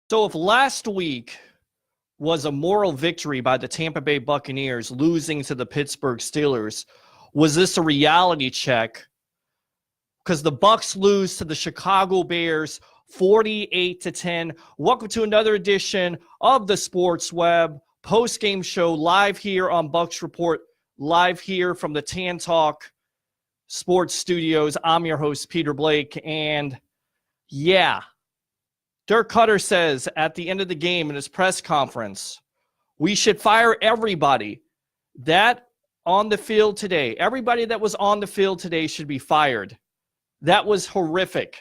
So if last week was a moral victory by the Tampa Bay Buccaneers losing to the Pittsburgh Steelers, was this a reality check? Because the Bucs lose to the Chicago Bears 48-10. Welcome to another edition of the Sports Web post-game show live here on Bucs Report, live here from the Tan Talk Sports Studios. I'm your host, Peter Blake, and Dirk Cutter says at the end of the game in his press conference, we should fire everybody that on the field today. Everybody that was on the field today should be fired. That was horrific.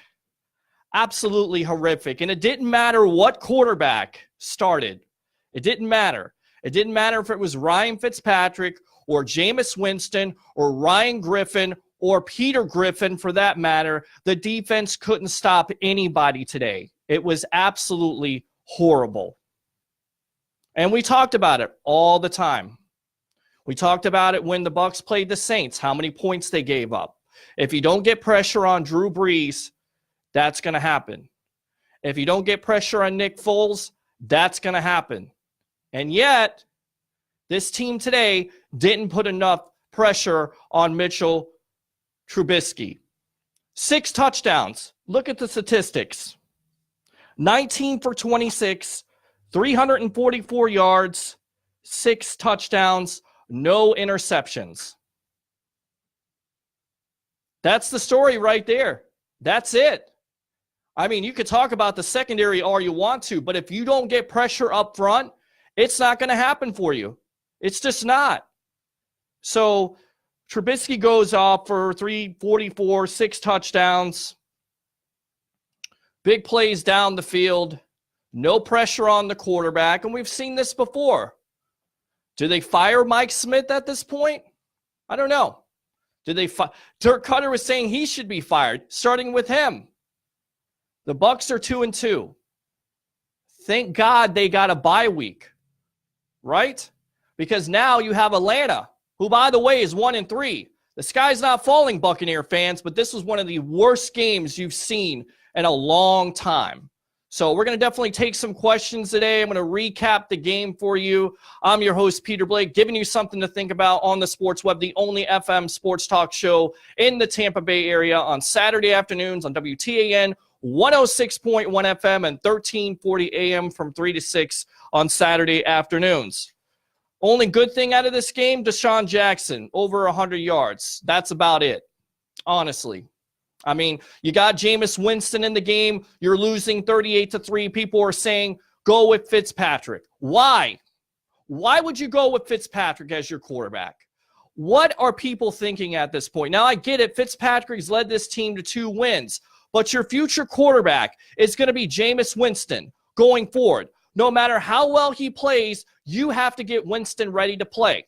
Absolutely horrific. And it didn't matter what quarterback started. It didn't matter. It didn't matter if it was Ryan Fitzpatrick or Jameis Winston or Ryan Griffin or Peter Griffin for that matter. The defense couldn't stop anybody today. It was absolutely horrible. And we talked about it all the time. We talked about it when the Bucs played the Saints, how many points they gave up. If you don't get pressure on Drew Brees, that's going to happen. If you don't get pressure on Nick Foles, that's going to happen. And yet, this team today didn't put enough pressure on Mitchell Trubisky. 6 touchdowns. Look at the statistics. 19 for 26, 344 yards, 6 touchdowns, no interceptions. That's the story right there. That's it. I mean, you could talk about the secondary all you want to, but if you don't get pressure up front, it's not going to happen for you. It's just not. So Trubisky goes off for 344, 6 touchdowns. Big plays down the field, no pressure on the quarterback, and we've seen this before. Do they fire Mike Smith at this point? I don't know. Dirk Cutter was saying he should be fired, starting with him. The Bucs are 2-2. Thank God they got a bye week, right? Because now you have Atlanta, who, by the way, is 1-3. The sky's not falling, Buccaneer fans, but this was one of the worst games you've seen in a long time. So we're going to definitely take some questions today. I'm going to recap the game for you. I'm your host, Peter Blake, giving you something to think about on the Sports Web, the only FM sports talk show in the Tampa Bay area on Saturday afternoons on WTAN 106.1 FM and 1340 AM from 3 to 6 on Saturday afternoons. Only good thing out of this game, Deshaun Jackson, over 100 yards. That's about it, honestly. I mean, you got Jameis Winston in the game. You're losing 38-3. People are saying, go with Fitzpatrick. Why? Why would you go with Fitzpatrick as your quarterback? What are people thinking at this point? Now, I get it. Fitzpatrick's led this team to 2 wins. But your future quarterback is going to be Jameis Winston going forward. No matter how well he plays, you have to get Winston ready to play.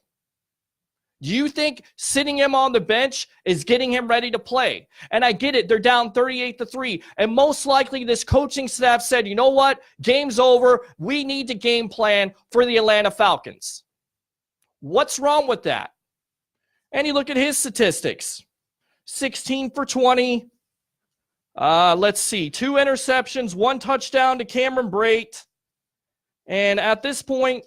Do you think sitting him on the bench is getting him ready to play? And I get it. They're down 38-3. And most likely this coaching staff said, you know what? Game's over. We need to game plan for the Atlanta Falcons. What's wrong with that? And you look at his statistics. 16 for 20. Let's see. 2 interceptions, 1 touchdown to Cameron Brate. And at this point,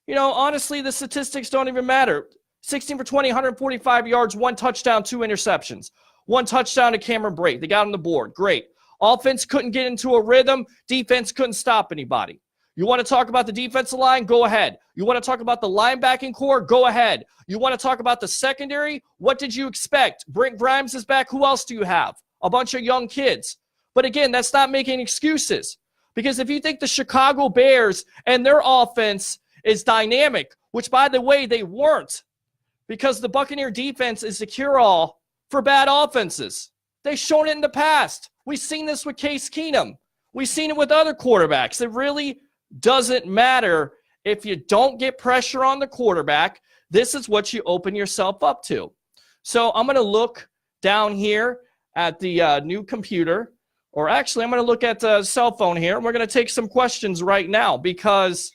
honestly, the statistics don't even matter. 16 for 20, 145 yards, 1 touchdown, 2 interceptions. 1 touchdown to Cameron Brate. They got on the board. Great. Offense couldn't get into a rhythm. Defense couldn't stop anybody. You want to talk about the defensive line? Go ahead. You want to talk about the linebacking core? Go ahead. You want to talk about the secondary? What did you expect? Brent Grimes is back. Who else do you have? A bunch of young kids. But again, that's not making excuses. Because if you think the Chicago Bears and their offense is dynamic, which, by the way, they weren't, because the Buccaneer defense is the cure-all for bad offenses. They've shown it in the past. We've seen this with Case Keenum. We've seen it with other quarterbacks. It really doesn't matter if you don't get pressure on the quarterback. This is what you open yourself up to. So I'm going to look down here at the new computer, or actually I'm going to look at the cell phone here, and we're going to take some questions right now because,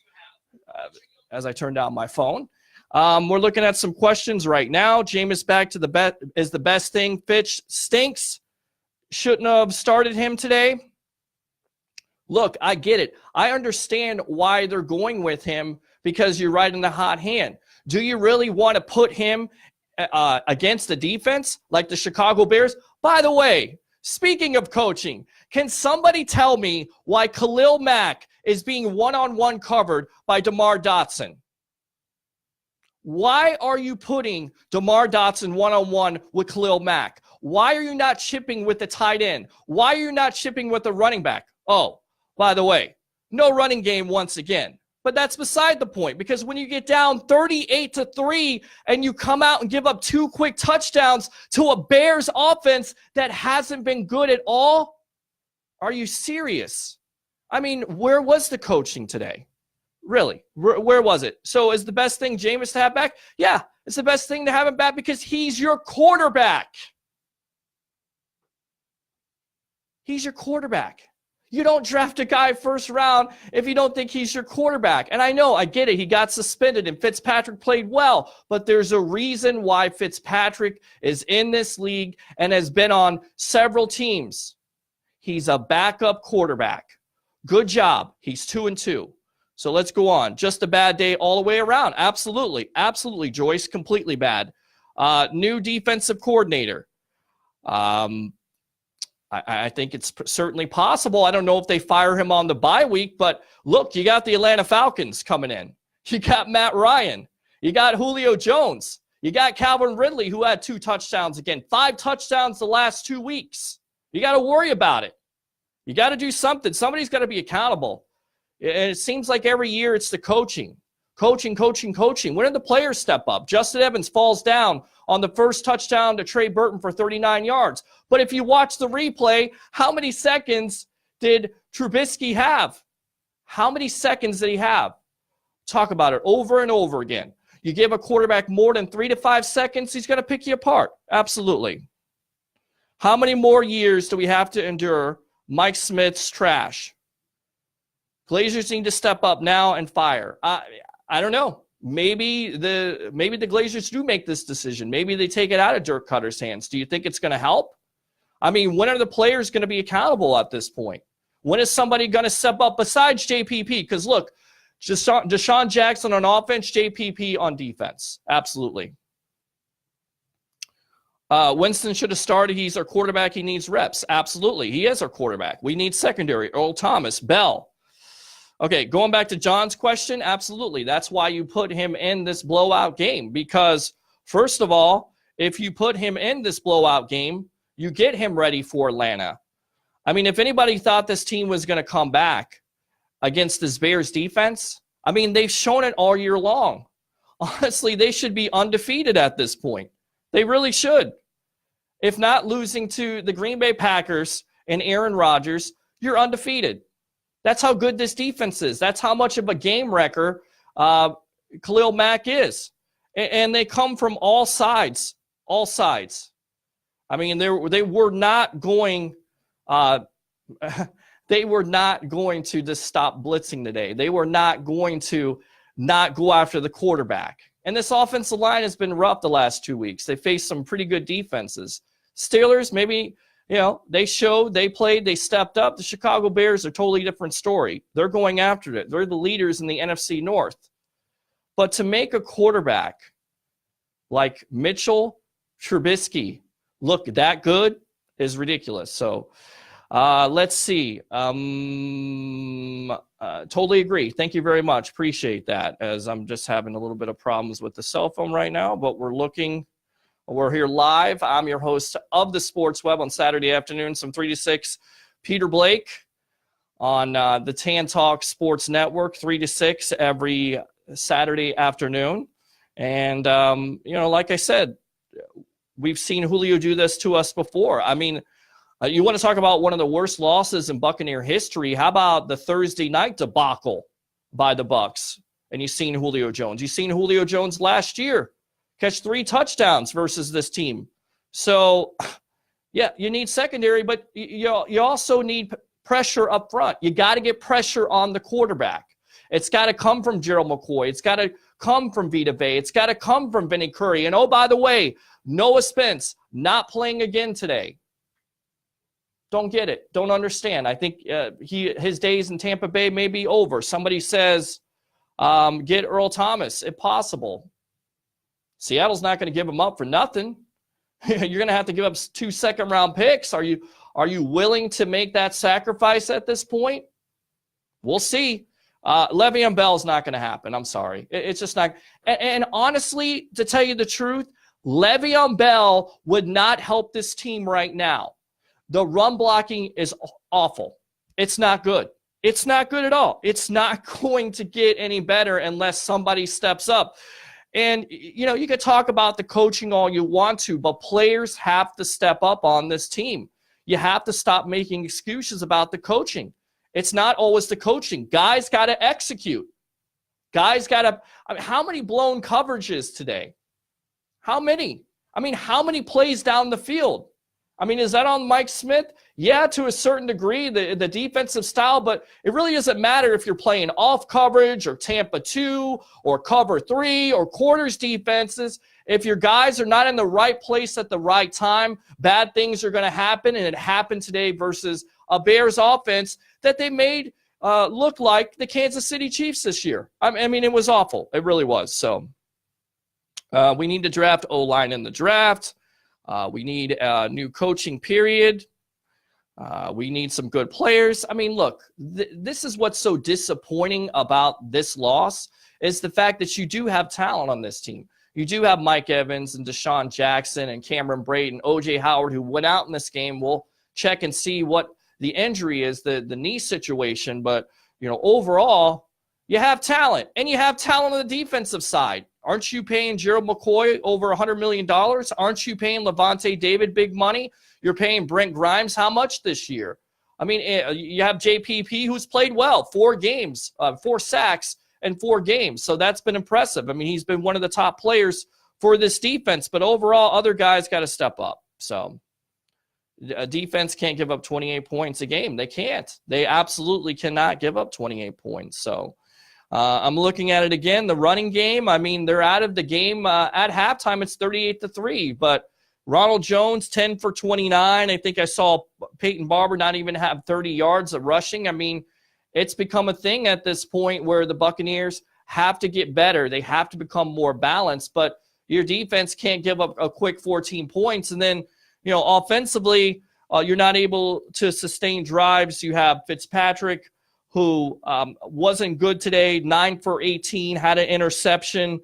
as I turn down my phone, we're looking at some questions right now. Jameis back to the bet is the best thing. Fitch stinks. Shouldn't have started him today. Look, I get it. I understand why they're going with him because you're right in the hot hand. Do you really want to put him against the defense like the Chicago Bears? By the way, speaking of coaching, can somebody tell me why Khalil Mack is being one-on-one covered by DeMar Dotson? Why are you putting DeMar Dotson one-on-one with Khalil Mack? Why are you not chipping with the tight end? Why are you not chipping with the running back? Oh, by the way, no running game once again. But that's beside the point, because when you get down 38-3 and you come out and give up 2 quick touchdowns to a Bears offense that hasn't been good at all, are you serious? I mean, where was the coaching today? Really, where was it? So is the best thing Jameis to have back? Yeah, it's the best thing to have him back because he's your quarterback. He's your quarterback. You don't draft a guy first round if you don't think he's your quarterback. And I know, I get it. He got suspended and Fitzpatrick played well, but there's a reason why Fitzpatrick is in this league and has been on several teams. He's a backup quarterback. Good job. He's 2-2. So let's go on. Just a bad day all the way around. Absolutely. Absolutely, Joyce. Completely bad. New defensive coordinator. I think it's certainly possible. I don't know if they fire him on the bye week, but look, you got the Atlanta Falcons coming in. You got Matt Ryan. You got Julio Jones. You got Calvin Ridley, who had 2 touchdowns again. 5 touchdowns the last 2 weeks. You got to worry about it. You got to do something. Somebody's got to be accountable. And it seems like every year it's the coaching. Coaching. When did the players step up? Justin Evans falls down on the first touchdown to Trey Burton for 39 yards. But if you watch the replay, how many seconds did Trubisky have? How many seconds did he have? Talk about it over and over again. You give a quarterback more than 3 to 5 seconds, he's going to pick you apart. Absolutely. How many more years do we have to endure Mike Smith's trash? Glazers need to step up now and fire. I don't know. Maybe the Glazers do make this decision. Maybe they take it out of Dirk Cutter's hands. Do you think it's going to help? I mean, when are the players going to be accountable at this point? When is somebody going to step up besides JPP? Because look, Deshaun Jackson on offense, JPP on defense. Absolutely. Winston should have started. He's our quarterback. He needs reps. Absolutely. He is our quarterback. We need secondary. Earl Thomas, Bell. Okay, going back to John's question, absolutely. That's why you put him in this blowout game. Because, first of all, if you put him in this blowout game, you get him ready for Atlanta. I mean, if anybody thought this team was going to come back against this Bears defense, I mean, they've shown it all year long. Honestly, they should be undefeated at this point. They really should. If not losing to the Green Bay Packers and Aaron Rodgers, you're undefeated. That's how good this defense is. That's how much of a game wrecker Khalil Mack is. And they come from all sides. All sides. I mean, they were not going they were not going to just stop blitzing today. They were not going to not go after the quarterback. And this offensive line has been rough the last 2 weeks. They faced some pretty good defenses. Steelers, maybe, they showed, they played, they stepped up. The Chicago Bears are a totally different story. They're going after it. They're the leaders in the NFC North. But to make a quarterback like Mitchell Trubisky look that good is ridiculous. So let's see. Totally agree. Thank you very much. Appreciate that, as I'm just having a little bit of problems with the cell phone right now, but we're here live. I'm your host of the Sports Web on Saturday afternoons from 3 to 6. Peter Blake on the Tan Talk Sports Network, 3 to 6 every Saturday afternoon. And, like I said, we've seen Julio do this to us before. I mean, you want to talk about one of the worst losses in Buccaneer history. How about the Thursday night debacle by the Bucs? And you've seen Julio Jones. You've seen Julio Jones last year catch 3 touchdowns versus this team. So, yeah, you need secondary, but you also need pressure up front. You got to get pressure on the quarterback. It's got to come from Gerald McCoy. It's got to come from Vita Vea. It's got to come from Vinny Curry. And, oh, by the way, Noah Spence not playing again today. Don't get it. Don't understand. I think his days in Tampa Bay may be over. Somebody says, get Earl Thomas if possible. Seattle's not going to give him up for nothing. You're going to have to give up 2 second-round picks. Are you willing to make that sacrifice at this point? We'll see. Le'Veon Bell's not going to happen. I'm sorry. It's just not. And honestly, to tell you the truth, Le'Veon Bell would not help this team right now. The run blocking is awful. It's not good. It's not good at all. It's not going to get any better unless somebody steps up. And, you could talk about the coaching all you want to, but players have to step up on this team. You have to stop making excuses about the coaching. It's not always the coaching. Guys got to execute. Guys got to how many blown coverages today? How many? How many plays down the field? Is that on Mike Smith? Yeah, to a certain degree, the defensive style, but it really doesn't matter if you're playing off coverage or Tampa 2 or cover 3 or quarters defenses. If your guys are not in the right place at the right time, bad things are going to happen, and it happened today versus a Bears offense that they made look like the Kansas City Chiefs this year. It was awful. It really was. So we need to draft O-line in the draft. We need a new coaching period. We need some good players. Look, this is what's so disappointing about this loss is the fact that you do have talent on this team. You do have Mike Evans and Deshaun Jackson and Cameron Brate and O.J. Howard who went out in this game. We'll check and see what the injury is, the knee situation. But, overall, you have talent. And you have talent on the defensive side. Aren't you paying Gerald McCoy over $100 million? Aren't you paying Levante David big money? You're paying Brent Grimes how much this year? You have JPP who's played well, 4 games, 4 sacks in 4 games. So that's been impressive. He's been one of the top players for this defense. But overall, other guys got to step up. So a defense can't give up 28 points a game. They can't. They absolutely cannot give up 28 points. So I'm looking at it again. The running game, they're out of the game at halftime. It's 38-3, but Ronald Jones, 10 for 29. I think I saw Peyton Barber not even have 30 yards of rushing. It's become a thing at this point where the Buccaneers have to get better. They have to become more balanced, but your defense can't give up a quick 14 points. And then, offensively, you're not able to sustain drives. You have Fitzpatrick, who wasn't good today, 9 for 18, had an interception.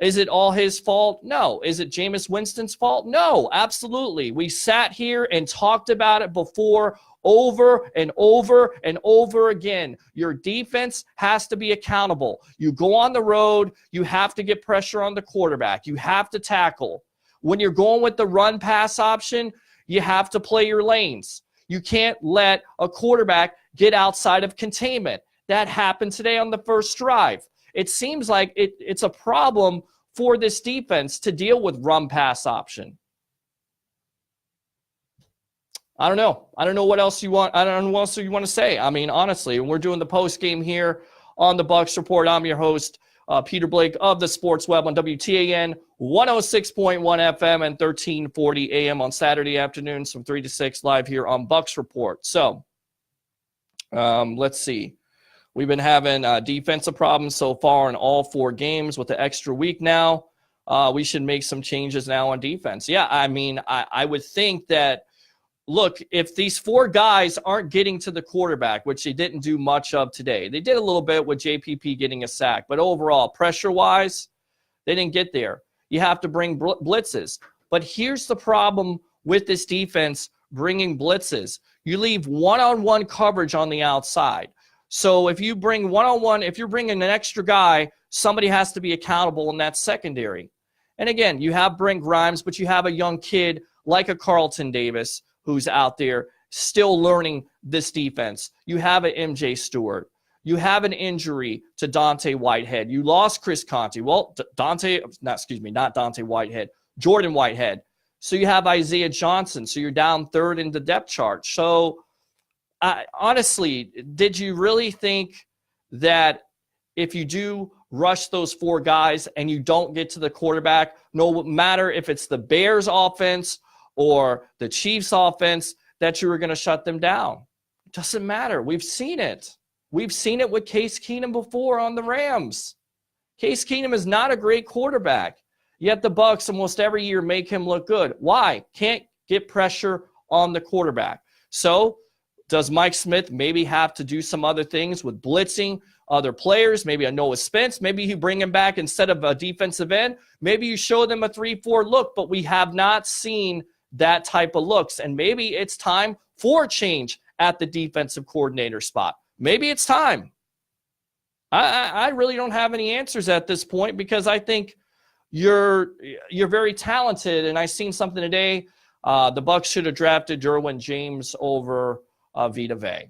Is it all his fault? No. Is it Jameis Winston's fault? No, absolutely. We sat here and talked about it before over and over and over again. Your defense has to be accountable. You go on the road, you have to get pressure on the quarterback. You have to tackle. When you're going with the run-pass option, you have to play your lanes. You can't let a quarterback get outside of containment. That happened today on the first drive. It seems like it's a problem for this defense to deal with run-pass option. I don't know. I don't know what else you want. I don't know what else you want to say. Honestly, we're doing the post game here on the Bucs Report. I'm your host, Peter Blake of the Sports Web on WTAN 106.1 FM and 1340 AM on Saturday afternoons from 3 to 6 live here on Bucs Report. So let's see. We've been having defensive problems so far in all 4 games. With the extra week now, we should make some changes now on defense. Yeah, I would think that, look, if these 4 guys aren't getting to the quarterback, which they didn't do much of today, they did a little bit with JPP getting a sack, but overall, pressure-wise, they didn't get there. You have to bring blitzes. But here's the problem with this defense bringing blitzes. You leave one-on-one coverage on the outside. So if you bring one-on-one, if you're bringing an extra guy, somebody has to be accountable in that secondary. And again, you have Brent Grimes, but you have a young kid like a Carlton Davis who's out there still learning this defense. You have an MJ Stewart. You have an injury to Dante Whitehead. You lost Chris Conte. Well, not Dante Whitehead, Jordan Whitehead. So you have Isaiah Johnson. So you're down 3rd in the depth chart. So honestly, did you really think that if you do rush those 4 guys and you don't get to the quarterback, no matter if it's the Bears offense or the Chiefs offense, that you were going to shut them down. It doesn't matter. We've seen it. We've seen it with Case Keenum before on the Rams. Case Keenum is not a great quarterback, yet the Bucs almost every year make him look good. Why? Can't get pressure on the quarterback. So does Mike Smith maybe have to do some other things with blitzing other players, maybe a Noah Spence? Maybe you bring him back instead of a defensive end. Maybe you show them a 3-4 look, but we have not seen that type of looks. And maybe it's time for a change at the defensive coordinator spot. Maybe it's time. I really don't have any answers at this point because I think you're very talented. And I seen something today. The Bucs should have drafted Derwin James over Vita Vea.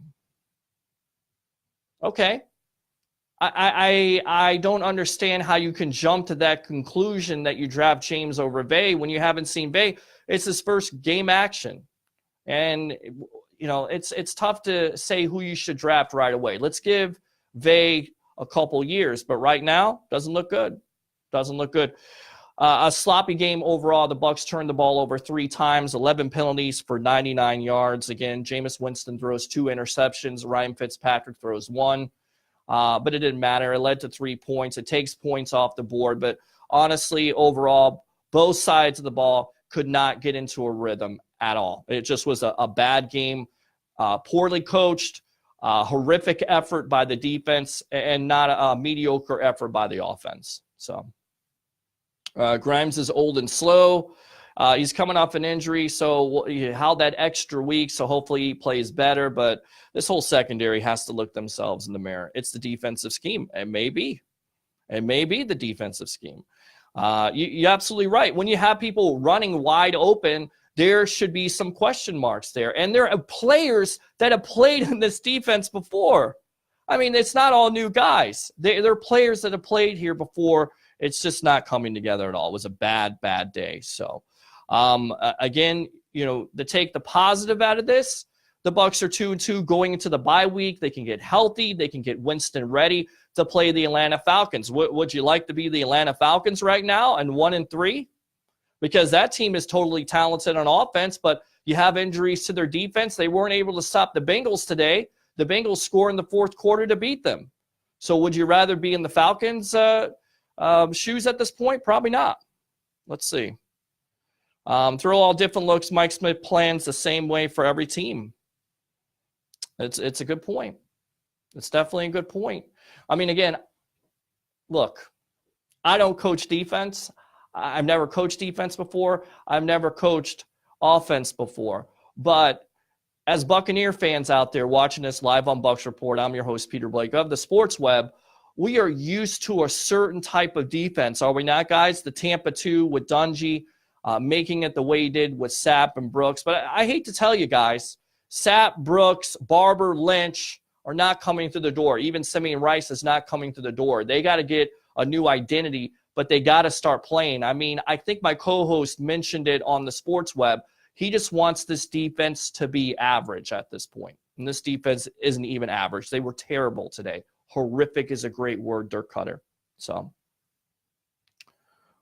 Okay. I don't understand how you can jump to that conclusion that you draft James over Vea when you haven't seen Vea. It's his first game action. And, it's tough to say who you should draft right away. Let's give Vea a couple years. But right now, doesn't look good. Doesn't look good. A sloppy game overall. The Bucs turned the ball over 3 times, 11 penalties for 99 yards. Again, Jameis Winston throws 2 interceptions. Ryan Fitzpatrick throws 1. But it didn't matter. It led to 3 points. It takes points off the board. But honestly, overall, both sides of the ball could not get into a rhythm at all. It just was a bad game, poorly coached, horrific effort by the defense, and not a mediocre effort by the offense. So Grimes is old and slow. He's coming off an injury, so how that extra week, so hopefully he plays better. But this whole secondary has to look themselves in the mirror. It's the defensive scheme. It may be the defensive scheme. You're absolutely right. When you have people running wide open, there should be some question marks there. And there are players that have played in this defense before. I mean, it's not all new guys. They're players that have played here before. It's just not coming together at all. It was a bad day. So, again, to take the positive out of this, the Bucs are 2-2 going into the bye week. They can get healthy. They can get Winston ready to play the Atlanta Falcons. Would you like to be the Atlanta Falcons right now and 1-3? Because that team is totally talented on offense, but you have injuries to their defense. They weren't able to stop the Bengals today. The Bengals score in the fourth quarter to beat them. So would you rather be in the Falcons' shoes at this point? Probably not. Let's see. Throw all different looks. Mike Smith plans the same way for every team. It's a good point. It's definitely a good point. I mean, again, look, I don't coach defense. I've never coached defense before. I've never coached offense before. But as Buccaneer fans out there watching us live on Bucs Report, I'm your host, Peter Blake of the Sports Web. We are used to a certain type of defense, are we not, guys? The Tampa 2 with Dungy, making it the way he did with Sapp and Brooks. But I hate to tell you guys, Sapp, Brooks, Barber, Lynch are not coming through the door. Even Simeon Rice is not coming through the door. They got to get a new identity, but they got to start playing. I mean, I think my co-host mentioned it on the Sports Web. He just wants this defense to be average at this point. And this defense isn't even average. They were terrible today. Horrific is a great word, Dirk Cutter. So,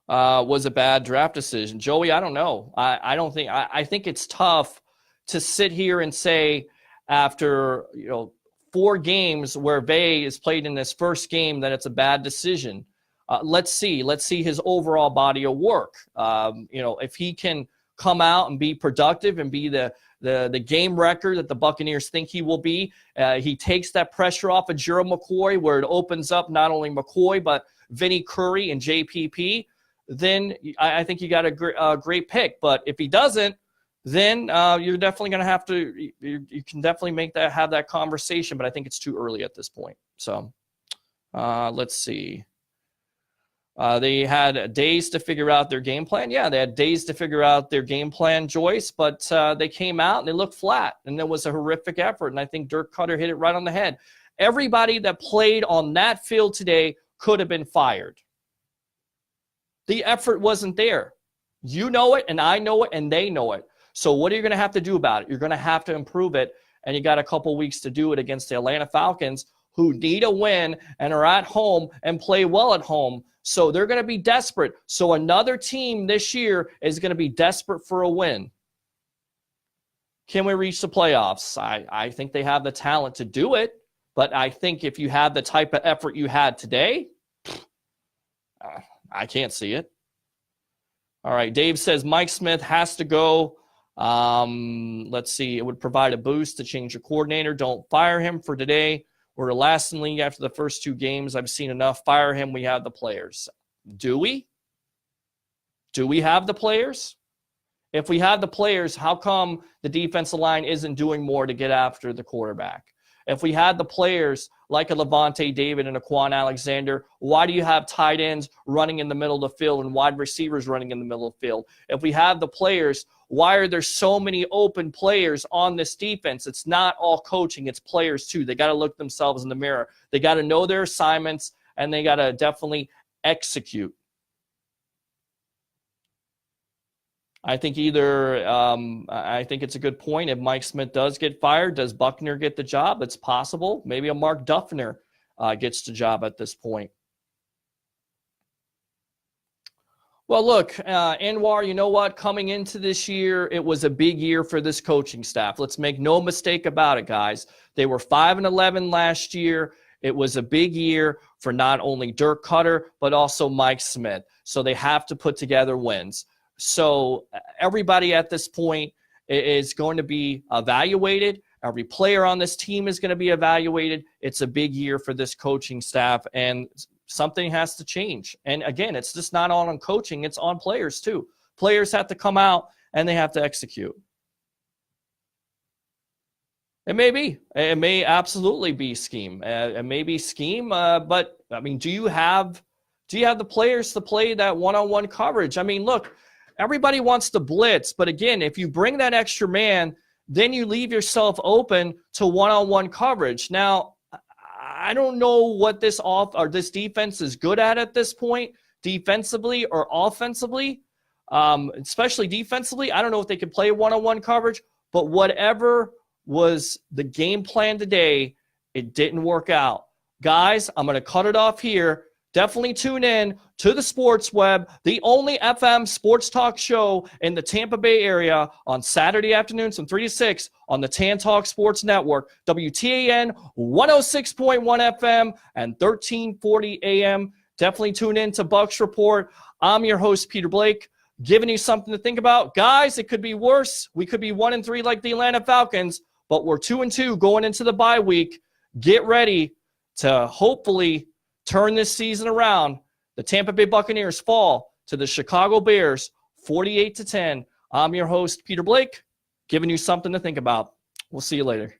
was a bad draft decision. Joey, I don't know. I think it's tough to sit here and say after, 4 games where Vea is played in his first game that it's a bad decision. Let's see his overall body of work. If he can come out and be productive and be the game record that the Buccaneers think he will be, he takes that pressure off of Gerald McCoy where it opens up not only McCoy but Vinny Curry and JPP, then I think you got a great pick. But if he doesn't, then you're definitely going to have to – you can definitely have that conversation, but I think it's too early at this point. So let's see. They had days to figure out their game plan. Yeah, they had days to figure out their game plan, Joyce, but they came out and they looked flat, and it was a horrific effort, and I think Dirk Cutter hit it right on the head. Everybody that played on that field today could have been fired. The effort wasn't there. You know it, and I know it, and they know it. So what are you going to have to do about it? You're going to have to improve it, and you got a couple weeks to do it against the Atlanta Falcons, who need a win and are at home and play well at home. So they're going to be desperate. So another team this year is going to be desperate for a win. Can we reach the playoffs? I think they have the talent to do it, but I think if you have the type of effort you had today, I can't see it. All right, Dave says Mike Smith has to go. Let's see. It would provide a boost to change the coordinator. Don't fire him for today. We're last in the league after the first 2 games. I've seen enough. Fire him. We have the players. Do we? Do we have the players? If we have the players, how come the defensive line isn't doing more to get after the quarterback? If we had the players like a Levante David and a Quan Alexander, why do you have tight ends running in the middle of the field and wide receivers running in the middle of the field? If we have the players, why are there so many open players on this defense? It's not all coaching, it's players too. They got to look themselves in the mirror. They got to know their assignments, and they got to definitely execute. I think I think it's a good point. If Mike Smith does get fired, does Buckner get the job? It's possible. Maybe a Mark Duffner gets the job at this point. Well, look, Anwar, you know what? Coming into this year, it was a big year for this coaching staff. Let's make no mistake about it, guys. They were 5-11 last year. It was a big year for not only Dirk Cutter, but also Mike Smith. So they have to put together wins. So everybody at this point is going to be evaluated. Every player on this team is going to be evaluated. It's a big year for this coaching staff, and something has to change. And again, it's just not all on coaching. It's on players too. Players have to come out and they have to execute. It may be. It may absolutely be scheme. It may be scheme, but, I mean, do you have the players to play that one-on-one coverage? I mean, look, everybody wants to blitz, but again, if you bring that extra man, then you leave yourself open to one-on-one coverage. Now, I don't know what this defense is good at this point, defensively or offensively, especially defensively. I don't know if they can play one-on-one coverage, but whatever was the game plan today, it didn't work out. Guys, I'm going to cut it off here. Definitely tune in to the Sports Web, the only FM sports talk show in the Tampa Bay area on Saturday afternoons from 3 to 6 on the Tan Talk Sports Network, WTAN 106.1 FM and 1340 AM. Definitely tune in to Bucs Report. I'm your host, Peter Blake, giving you something to think about. Guys, it could be worse. We could be 1-3 like the Atlanta Falcons, but we're 2-2 going into the bye week. Get ready to hopefully turn this season around. The Tampa Bay Buccaneers fall to the Chicago Bears 48-10. I'm your host, Peter Blake, giving you something to think about. We'll see you later.